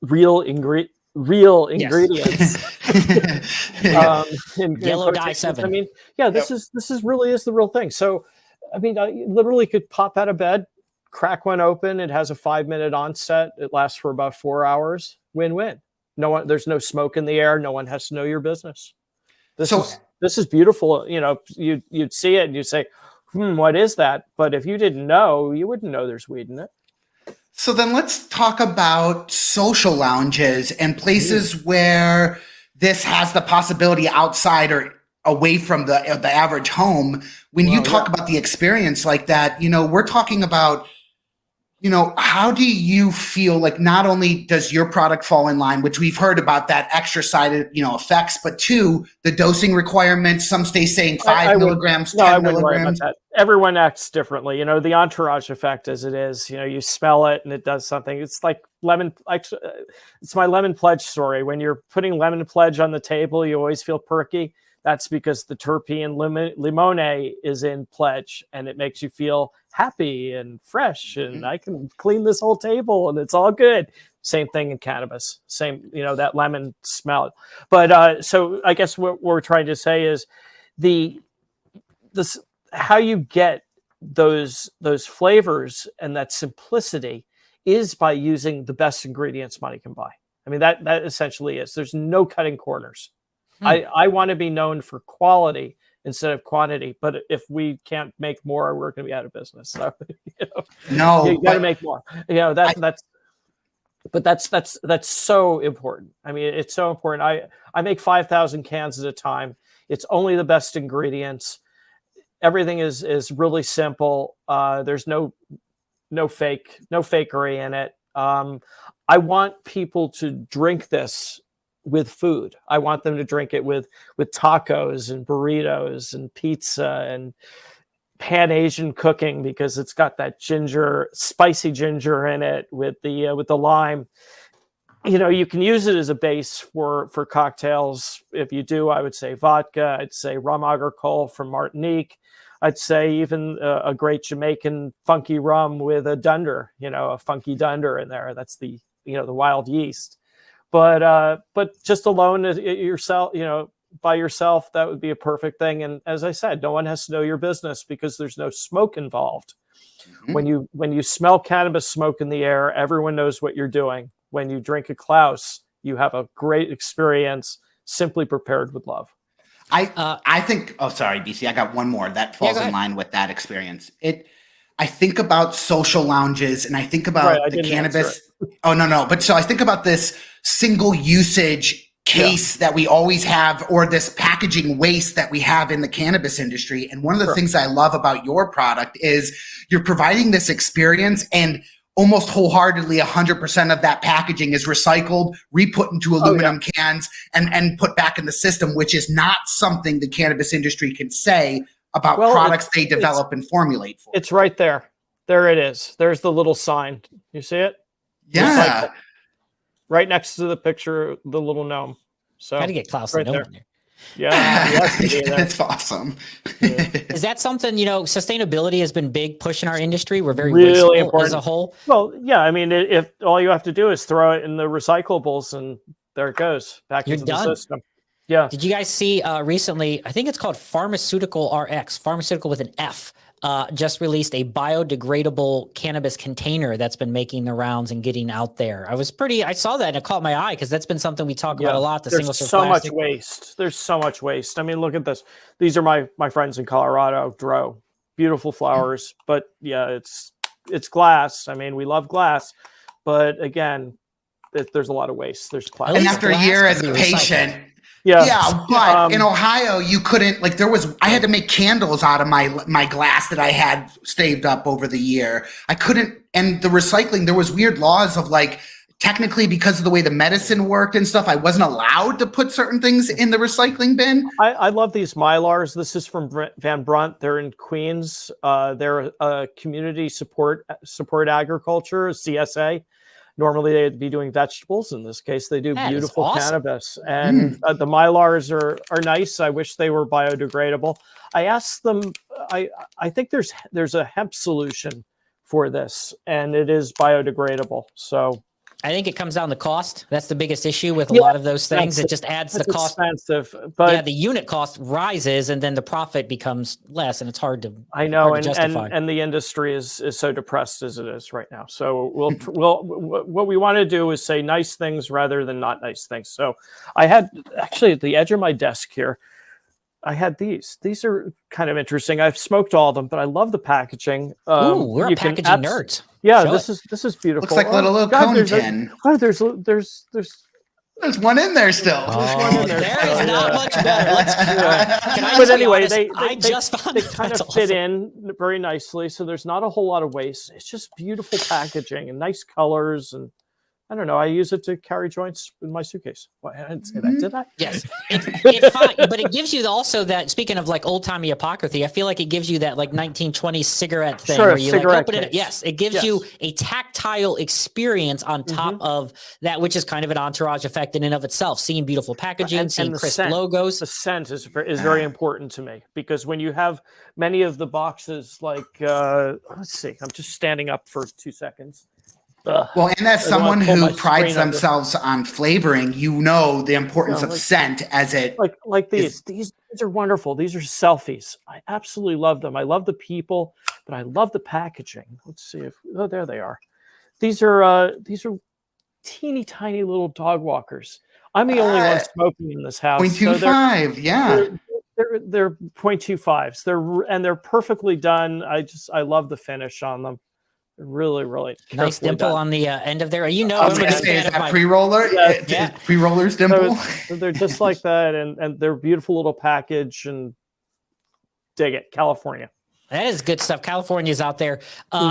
real ingredients. Yellow dye 7. I mean, this is really the real thing. So, I mean, I literally could pop out of bed, crack one open. It has a 5-minute onset. It lasts for about 4 hours. Win-win. There's no smoke in the air. No one has to know your business. This is beautiful. You'd see it and you'd say, what is that? But if you didn't know, you wouldn't know there's weed in it. So then let's talk about social lounges and places where this has the possibility outside or away from the average home. When you talk about the experience like that, we're talking about, how do you feel like not only does your product fall in line, which we've heard about that extra sided, effects, but 2, the dosing requirements, some stay saying 5 milligrams, 10 milligrams. Everyone acts differently. The entourage effect as it is, you smell it and it does something. It's like it's my lemon pledge story. When you're putting lemon pledge on the table, you always feel perky. That's because the terpene limone is in pledge and it makes you feel happy and fresh and I can clean this whole table and it's all good. Same thing in cannabis, that lemon smell. But so I guess what we're trying to say is how you get those flavors and that simplicity is by using the best ingredients money can buy. I mean, that essentially is. There's no cutting corners. I want to be known for quality instead of quantity, but if we can't make more, we're going to be out of business. So, you got to make more. That's so important. I mean, it's so important. I make 5,000 cans at a time. It's only the best ingredients. Everything is really simple. There's no fakery in it. I want people to drink this with food. I want them to drink it with tacos and burritos and pizza and Pan Asian cooking because it's got that spicy ginger in it with the lime. You can use it as a base for cocktails. If you do, I would say vodka. I'd say rum agricole from Martinique. I'd say even a great Jamaican funky rum with a dunder, a funky dunder in there. That's the wild yeast. But just alone yourself, by yourself, that would be a perfect thing. And as I said, no one has to know your business because there's no smoke involved. Mm-hmm. When you smell cannabis smoke in the air, everyone knows what you're doing. When you drink a Klaus, you have a great experience, simply prepared with love. I think. Oh, sorry, BC. I got one more that falls in line with that experience. I think about social lounges and I think about the cannabis. Oh, no. But so I think about this single usage case that we always have, or this packaging waste that we have in the cannabis industry. And one of the things I love about your product is you're providing this experience, and almost wholeheartedly 100% of that packaging is recycled, re-put into aluminum cans and put back in the system, which is not something the cannabis industry can say about products they develop and formulate for. It's right there. There it is. There's the little sign. You see it? Yeah. Right next to the picture, the little gnome. So got to get Klaus right there. Yeah, that's awesome. Is that something, sustainability has been big push in our industry? We're very really wasteful important as a whole. Well, yeah, I mean, if all you have to do is throw it in the recyclables and there it goes back into the system. Yeah. Did you guys see recently? I think it's called Pharmaceutical RX, pharmaceutical with an F. Just released a biodegradable cannabis container that's been making the rounds and getting out there. I saw that and it caught my eye because that's been something we talk about a lot. The single serve plastic. Much waste. There's so much waste. I mean, look at this. These are my friends in Colorado grow beautiful flowers, but yeah, it's glass. I mean, we love glass, but again, there's a lot of waste. There's plastic. And after a year as a patient. Yeah, but in Ohio, you couldn't, like, I had to make candles out of my glass that I had staved up over the year. I couldn't, and the recycling, there was weird laws of, like, technically because of the way the medicine worked and stuff, I wasn't allowed to put certain things in the recycling bin. I love these Mylars. This is from Van Brunt. They're in Queens. They're a community support agriculture, CSA. Normally they'd be doing vegetables. In this case, they do beautiful cannabis. And the Mylars are nice. I wish they were biodegradable. I asked them, I think there's a hemp solution for this, and it is biodegradable. So I think it comes down to cost. That's the biggest issue with a lot of those things. It just adds the cost. Expensive, but the unit cost rises and then the profit becomes less, and it's hard to. I know, hard to justify. And the industry is so depressed as it is right now. So what we want to do is say nice things rather than not nice things. So I had actually at the edge of my desk here, I had these. These are kind of interesting. I've smoked all of them, but I love the packaging. Ooh, we're packaging nerds. Yeah, this is beautiful. Looks like little cone tin. There's one in there still. Oh, there is not much better. But anyway, they kind of fit in very nicely. So there's not a whole lot of waste. It's just beautiful packaging and nice colors. And I don't know. I use it to carry joints in my suitcase. Well, I didn't say that, did I? Yes. It's fine, but it gives you also that, speaking of like old timey apocryphy, I feel like it gives you that like 1920s cigarette thing where you like open it. Yes. It gives you a tactile experience on top of that, which is kind of an entourage effect in and of itself. Seeing beautiful packaging, seeing crisp logos. The scent is very important to me because when you have many of the boxes, like, let's see, I'm just standing up for 2 seconds. Well, and as someone who prides themselves on flavoring, you know the importance of scent as it like these. These are wonderful. These are selfies. I absolutely love them. I love the people, but I love the packaging. Let's see if there they are. These are teeny tiny little dog walkers. I'm the only one smoking in this house. 0.25, so yeah. They're 0.25s. They're perfectly done. I love the finish on them. Really, really nice dimple on the end of there. Is that pre-roller? Yeah. Pre-roller's dimple. So they're just like that, and they're beautiful little package. And dig it, California. That is good stuff. California's out there.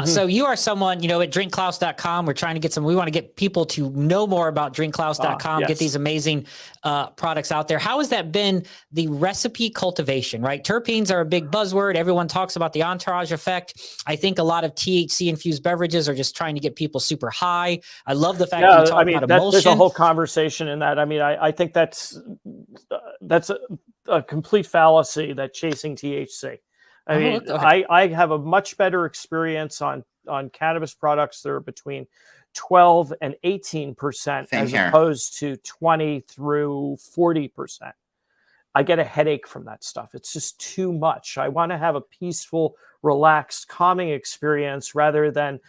So you are someone, at drinkklaus.com. We're trying to get we want to get people to know more about drinkklaus.com, get these amazing products out there. How has that been, the recipe cultivation, right? Terpenes are a big buzzword. Everyone talks about the entourage effect. I think a lot of THC infused beverages are just trying to get people super high. I love the fact that you talk about emulsion. There's a whole conversation in that. I mean, I think that's a complete fallacy that chasing THC. I mean, I have a much better experience on cannabis products that are between 12 and 18% as opposed to 20 through 40%. I get a headache from that stuff. It's just too much. I want to have a peaceful, relaxed, calming experience rather than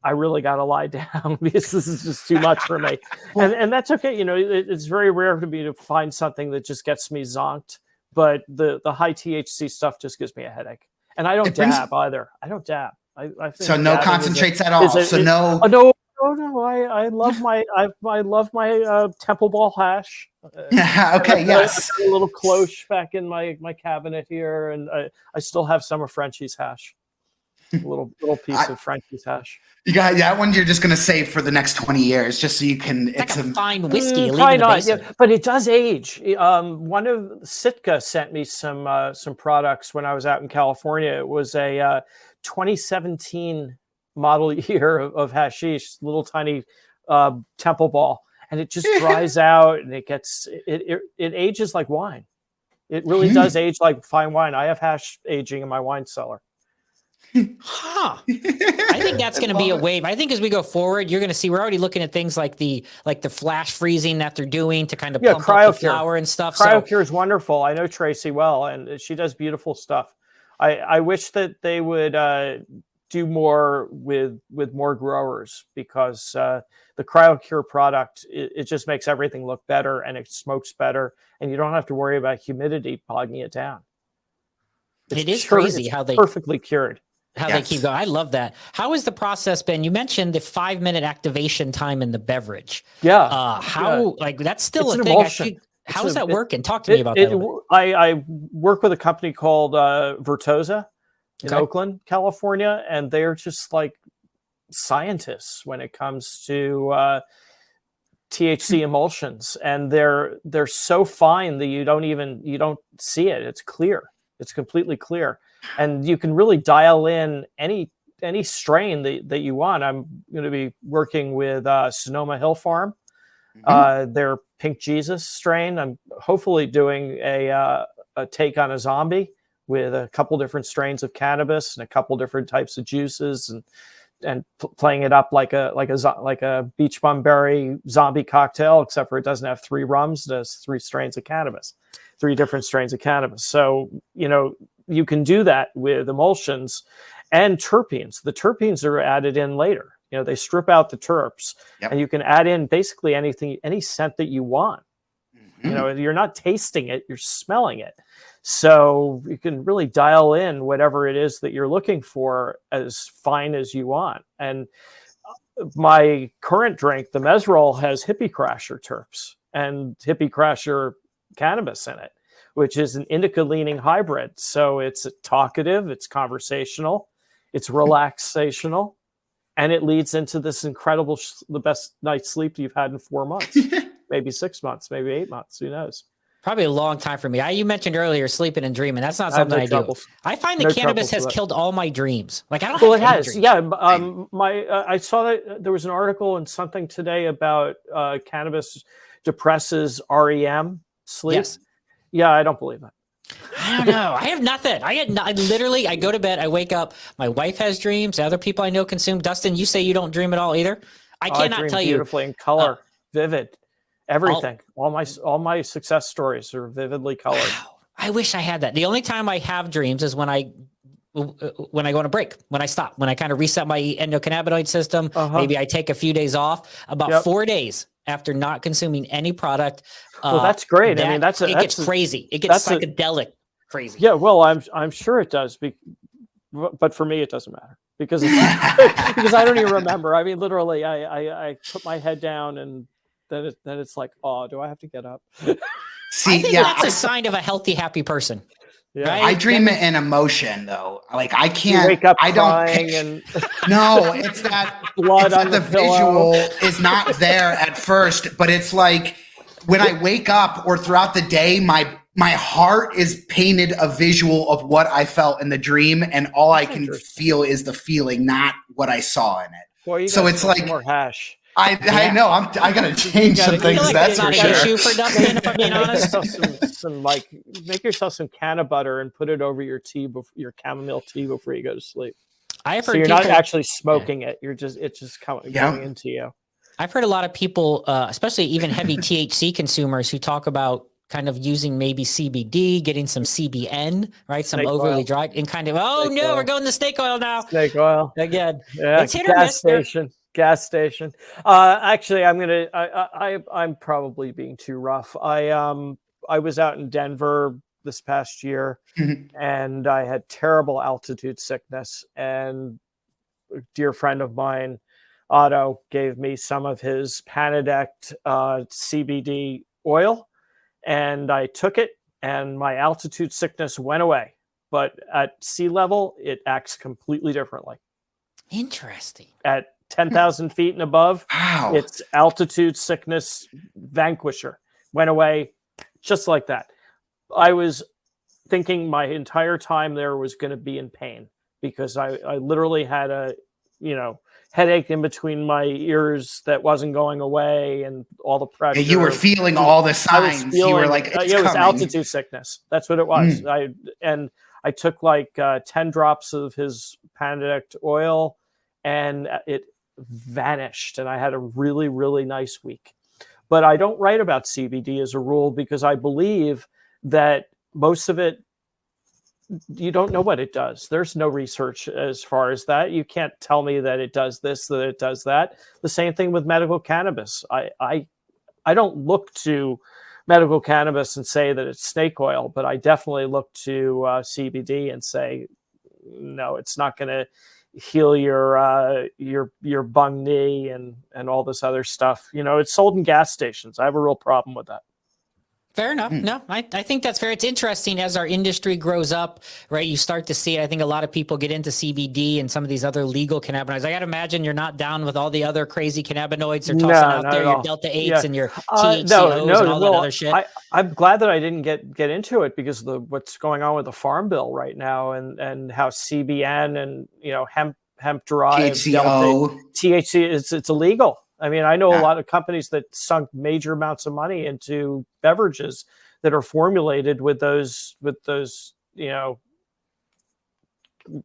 I really got to lie down because this is just too much for me. And that's okay. It's very rare for me to find something that just gets me zonked. But the high THC stuff just gives me a headache, and I don't dab either. I don't dab. I think so no concentrates at all. No. I love my Temple Ball hash. Okay. Yes. A little cloche back in my cabinet here, and I still have some of Frenchie's hash. A little piece of Frenchie's hash. You got that one. You're just going to save for the next 20 years, just so you can. It's a fine whiskey. Probably not. Yeah, but it does age. One of Sitka sent me some products when I was out in California. It was a 2017 model year of hashish, little tiny Temple Ball, and it just dries out, and it ages like wine. It really does age like fine wine. I have hash aging in my wine cellar. Huh. I think that's going to be a wave. I think as we go forward, you're going to see, we're already looking at things like the flash freezing that they're doing to kind of pump up the flour and stuff. Cryocure is wonderful. I know Tracy well, and she does beautiful stuff. I wish that they would do more with more growers, because the Cryocure product, it just makes everything look better, and it smokes better, and you don't have to worry about humidity bogging it down. It is crazy how they perfectly cured. How they keep going. I love that. How has the process been? You mentioned the 5-minute activation time in the beverage. Yeah. Like that's still it's a thing. How is that working? Talk to me about that. I work with a company called Vertosa in Oakland, California, and they're just like scientists when it comes to THC emulsions, and they're so fine that you don't see it. It's clear. It's completely clear. And you can really dial in any strain that you want. I'm going to be working with Sonoma Hill Farm, their Pink Jesus strain. I'm hopefully doing a take on a zombie with a couple different strains of cannabis and a couple different types of juices, and playing it up like a beach bum berry zombie cocktail, except for it doesn't have 3 rums. It has 3 strains of cannabis, 3 different strains of cannabis. So, you can do that with emulsions and terpenes. The terpenes are added in later. They strip out the terps, and you can add in basically anything, any scent that you want. You're not tasting it, you're smelling it. So you can really dial in whatever it is that you're looking for as fine as you want. And my current drink, the Mesrol, has Hippie Crasher terps and Hippie Crasher cannabis in it, which is an indica-leaning hybrid. So it's talkative, it's conversational, it's relaxational, and it leads into this incredible, the best night's sleep you've had in 4 months, maybe 6 months, maybe 8 months, who knows? Probably a long time for me. You mentioned earlier sleeping and dreaming. That's not something I do. I find that cannabis has killed all my dreams. Like I don't. Well, it has. Dreams. Yeah. I saw that there was an article in something today about cannabis depresses REM sleep. Yes. Yeah, I don't believe that. I don't know. I have nothing. I go to bed. I wake up. My wife has dreams. Other people I know consume. Dustin, you say you don't dream at all either. I cannot tell you. Beautifully in color, vivid. Everything. All my success stories are vividly colored. Wow. I wish I had that. The only time I have dreams is when I go on a break, when I stop, when I kind of reset my endocannabinoid system. Maybe I take a few days off. About 4 days after not consuming any product. Well, that's great. I mean, it gets crazy. It gets psychedelic crazy. Yeah. Well, I'm sure it does. But for me, it doesn't matter because because I don't even remember. I mean, literally, I put my head down and. Then it's like, oh, do I have to get up? See, I think that's a sign of a healthy, happy person. Yeah. Right? I dream it in emotion, though. Like I can't. You wake up I don't. and No, it's that blood on the pillow. visual is not there at first, but it's like when I wake up or throughout the day, my heart is painted a visual of what I felt in the dream, and all I can feel is the feeling, not what I saw in it. Well, so it's like more hash. I know. I gotta change some things. That's for sure. Issue for Dustin, if I'm being honest. Make yourself some canna butter and put it over your tea, your chamomile tea before you go to sleep. I've heard so you're not actually smoking it. It's just going into you. I've heard a lot of people, especially even heavy THC consumers, who talk about kind of using maybe CBD, getting some CBN, right? Some overly dry and kind of, we're going to snake oil now. Snake oil again. Yeah, it's hit or miss. Gas station. Actually, I'm probably being too rough. I was out in Denver this past year, and I had terrible altitude sickness. And a dear friend of mine, Otto, gave me some of his Panadect CBD oil, and I took it, and my altitude sickness went away. But at sea level, it acts completely differently. Interesting. At 10,000 feet and above, wow. It's altitude sickness vanquisher. Went away just like that. I was thinking my entire time there was going to be in pain because I literally had a, headache in between my ears that wasn't going away and all the pressure. You were feeling all the signs. You were like, it was altitude sickness. That's what it was. I took like 10 drops of his Panadict oil, and it vanished, and I had a really, really nice week. But I don't write about CBD as a rule because I believe that most of it, you don't know what it does. There's no research as far as that. You can't tell me that it does this, that it does that. The same thing with medical cannabis. I don't look to medical cannabis and say that it's snake oil, but I definitely look to CBD and say, no, it's not going to heal your bung knee and all this other stuff. You know, it's sold in gas stations. I have a real problem with that. Fair enough. No, I think that's fair. It's interesting as our industry grows up, right? You start to see, I think a lot of people get into CBD and some of these other legal cannabinoids. I got to imagine you're not down with all the other crazy cannabinoids they're tossing out there, your Delta 8s and your THCOs and all that other shit. I'm glad that I didn't get into it because of what's going on with the Farm Bill right now and how CBN and, you know, hemp derived THC, it's illegal. I mean, I know a lot of companies that sunk major amounts of money into beverages that are formulated with those, you know,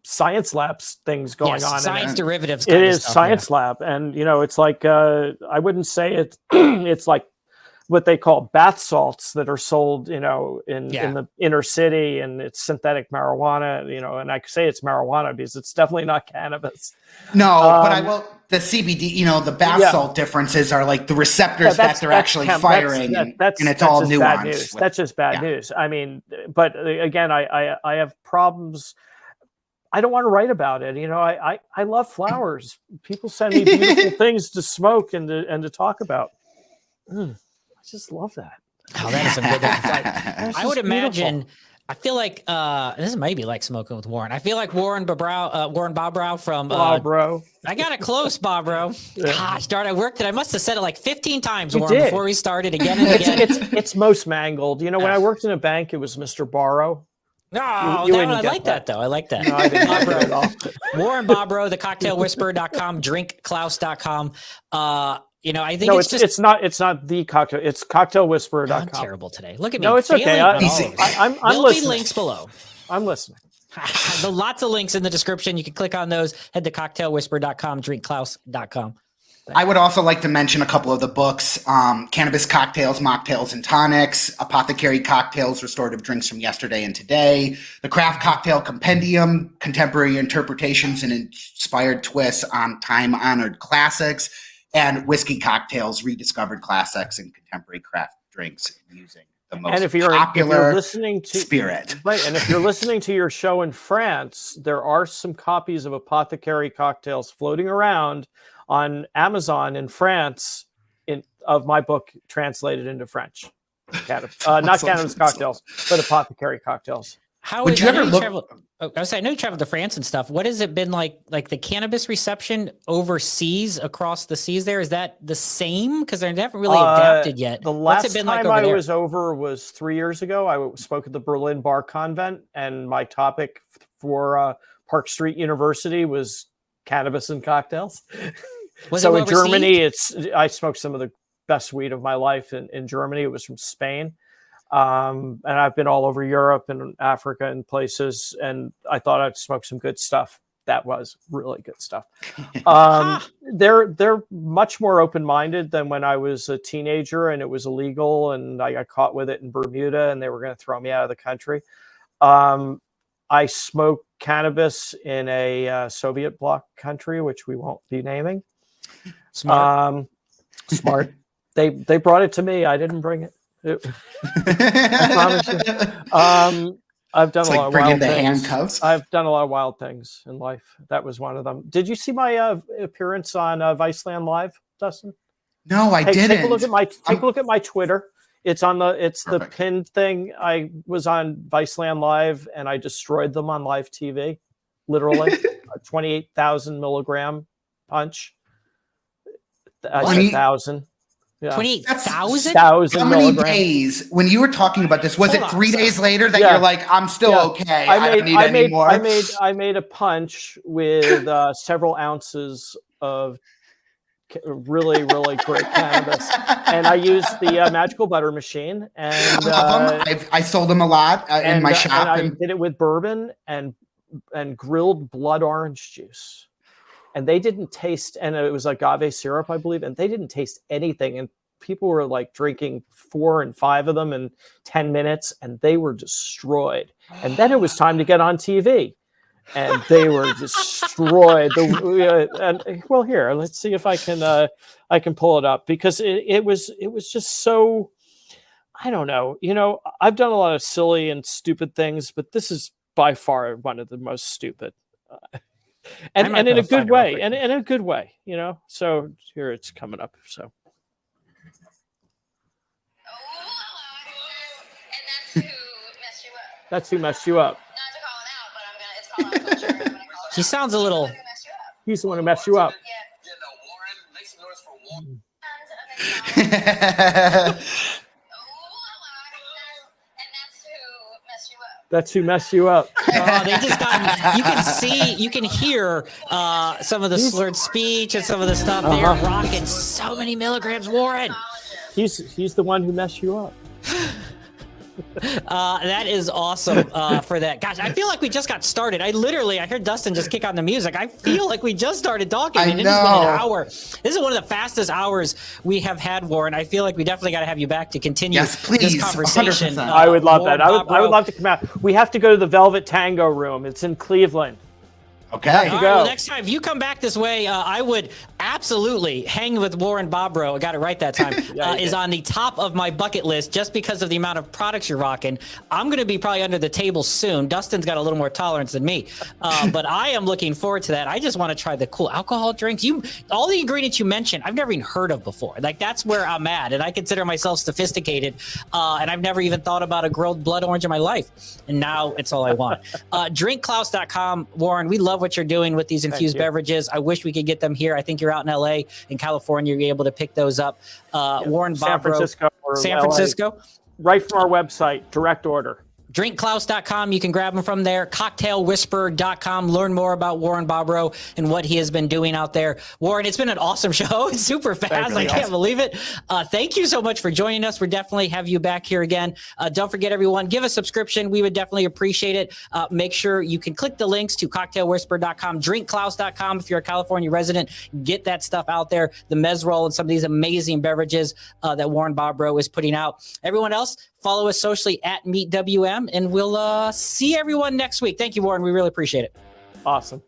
science labs things going on. Science derivatives. It is science lab. And, you know, it's like, I wouldn't say it's like what they call bath salts that are sold, you know, in the inner city, and it's synthetic marijuana, you know, and I say it's marijuana because it's definitely not cannabis. No, but the CBD, you know, the bath salt differences are like the receptors that they're actually firing, and it's all nuanced. That's just bad news. I mean, but again, I have problems. I don't want to write about it. You know, I love flowers. People send me beautiful things to smoke and to talk about. I just love that. Oh, that is some good. I would imagine. I feel like this might be like smoking with Warren. I feel like Warren Bobrow from Bobrow. I got it close, Bobrow. Gosh darn, I worked it. I must have said it like 15 times, You Warren, did. before we started again and again. It's most mangled. You know, when I worked in a bank, it was Mr. Borrow. No, I like that though. I like that. No, I didn't like that at all. Warren Bobrow, thecocktailwhisperer.com, drinkklaus.com. You know, I think it's not the cocktail. It's cocktailwhisperer.com. I'm terrible today. Look at me. No, it's okay. I'm There'll listening. be links below. I'm listening. Lots of links in the description. You can click on those. Head to cocktailwhisperer.com, drinkklaus.com. I would also like to mention a couple of the books: Cannabis Cocktails, Mocktails, and Tonics, Apothecary Cocktails, Restorative Drinks from Yesterday and Today, The Craft Cocktail Compendium, Contemporary Interpretations and Inspired Twists on Time-Honored Classics, and Whiskey Cocktails, Rediscovered Classics and Contemporary Craft Drinks using the most popular listening to spirit. Right, and if you're listening to your show in France, there are some copies of Apothecary Cocktails floating around on Amazon in France of my book translated into French. Not Cannabis Cocktails, but Apothecary Cocktails. How would you ever look? I know you traveled to France and stuff. What has it been like the cannabis reception overseas, across the seas there? Is that the same? Because they haven't really adapted yet. The last time I was over was 3 years ago. I spoke at the Berlin Bar Convent, and my topic for Park Street University was cannabis and cocktails. So in Germany, I smoked some of the best weed of my life in Germany. It was from Spain. And I've been all over Europe and Africa and places, and I thought I'd smoke some good stuff. That was really good stuff. They're much more open-minded than when I was a teenager and it was illegal and I got caught with it in Bermuda and they were going to throw me out of the country. I smoked cannabis in a Soviet bloc country, which we won't be naming. Smart. Smart. They brought it to me. I didn't bring it. I promise you. I've done a lot of wild things. Handcuffs. I've done a lot of wild things in life. That was one of them. Did you see my appearance on Viceland Live, Dustin? No, I didn't. Take a look at my Twitter. It's the pinned thing. I was on Viceland Live and I destroyed them on live TV. Literally, a 28,000 milligram punch. I said 1,000. Yeah. 28,000? How many days? When you were talking about this, was it 3 days later that you're like, I'm still okay? I don't need any more. I made a punch with several ounces of really, really great cannabis. And I used the magical butter machine, and I love them. I sold them a lot in my shop. And I did it with bourbon and grilled blood orange juice. And they didn't taste, and it was agave syrup, I believe, and they didn't taste anything. And people were like drinking 4 and 5 of them in 10 minutes, and they were destroyed. And then it was time to get on TV, and they were destroyed. Well, here, let's see if I can pull it up, because it was just so, I don't know. I've done a lot of silly and stupid things, but this is by far one of the most stupid. And in a good way, and in a good way, So here it's coming up. So. That's who messed you up. Not to call it out, but it's called out culture. He sounds a little. He's the one who messed you up. Warren, make some noise for Warren. That's who messed you up. Oh, they just got. You can hear some of the slurred speech and some of the stuff. They're rocking so many milligrams, Warren. He's the one who messed you up. That is awesome for that. Gosh, I feel like we just got started. I heard Dustin just kick on the music. I feel like we just started talking. I know. It has been an hour. This is one of the fastest hours we have had, Warren. I feel like we definitely got to have you back to continue this conversation. 100%. I would love Warren that. I would love to come out. We have to go to the Velvet Tango room. It's in Cleveland. Okay. All right, well, next time, if you come back this way, I would absolutely hang with Warren Bobrow. I got it right that time. Is on the top of my bucket list just because of the amount of products you're rocking. I'm going to be probably under the table soon. Dustin's got a little more tolerance than me, but I am looking forward to that. I just want to try the cool alcohol drinks. All the ingredients you mentioned, I've never even heard of before. Like, that's where I'm at, and I consider myself sophisticated, and I've never even thought about a grilled blood orange in my life, and now it's all I want. DrinkKlaus.com, Warren. We love what you're doing with these infused beverages. I wish we could get them here. I think you're out in LA. In California, you're able to pick those up. Warren Bobrow, San Francisco. Right from our website, direct order. DrinkKlaus.com. You can grab them from there. CocktailWhisper.com. Learn more about Warren Bobrow and what he has been doing out there. Warren, it's been an awesome show. It's super fast. I can't believe it. Thank you so much for joining us. We'll definitely have you back here again. Don't forget, everyone, give a subscription. We would definitely appreciate it. Make sure you can click the links to CocktailWhisper.com, DrinkKlaus.com. If you're a California resident, get that stuff out there. The Mezrol and some of these amazing beverages that Warren Bobrow is putting out. Everyone else, follow us socially at MeetWM, and we'll see everyone next week. Thank you, Warren. We really appreciate it. Awesome.